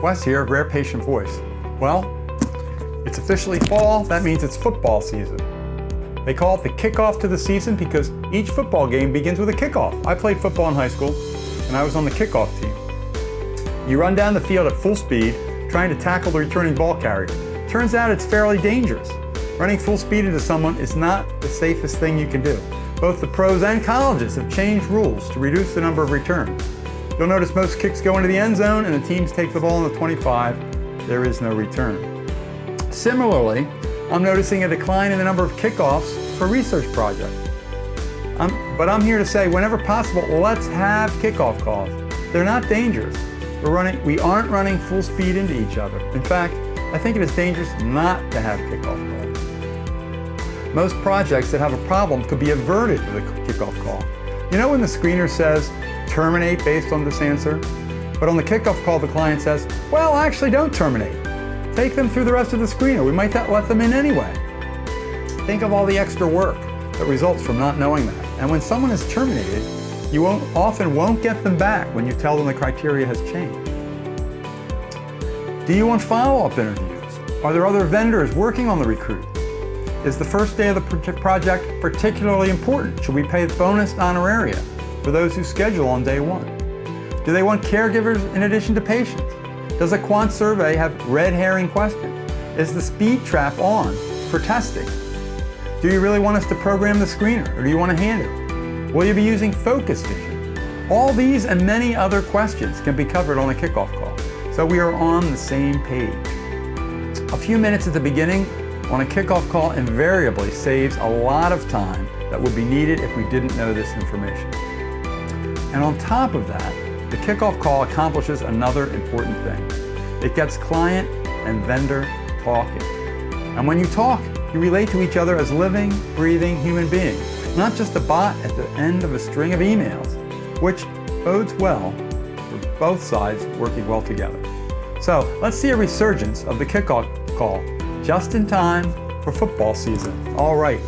Wes here, Rare Patient Voice. Well, it's officially fall. That means it's football season. They call it the kickoff to the season because each football game begins with a kickoff. I played football in high school, and I was on the kickoff team. You run down the field at full speed, trying to tackle the returning ball carrier. Turns out it's fairly dangerous. Running full speed into someone is not the safest thing you can do. Both the pros and colleges have changed rules to reduce the number of returns. You'll notice most kicks go into the end zone and the teams take the ball in the 25. There is no return. Similarly, I'm noticing a decline in the number of kickoffs for research projects. But I'm here to say, whenever possible, let's have kickoff calls. They're not dangerous. We aren't running full speed into each other. In fact, I think it is dangerous not to have kickoff calls. Most projects that have a problem could be averted with a kickoff call. You know when the screener says, terminate based on this answer? But on the kickoff call, the client says, well, actually don't terminate. Take them through the rest of the screener. We might not let them in anyway. Think of all the extra work that results from not knowing that. And when someone is terminated, you often won't get them back when you tell them the criteria has changed. Do you want follow-up interviews? Are there other vendors working on the recruit? Is the first day of the project particularly important? Should we pay bonus honoraria for those who schedule on day one? Do they want caregivers in addition to patients? Does a quant survey have red herring questions? Is the speed trap on for testing? Do you really want us to program the screener, or do you want to hand it? Will you be using focus vision? All these and many other questions can be covered on a kickoff call, so we are on the same page. A few minutes at the beginning on a kickoff call invariably saves a lot of time that would be needed if we didn't know this information. And on top of that, the kickoff call accomplishes another important thing. It gets client and vendor talking. And when you talk, you relate to each other as living, breathing human beings, not just a bot at the end of a string of emails, which bodes well for both sides working well together. So let's see a resurgence of the kickoff call just in time for football season. All right.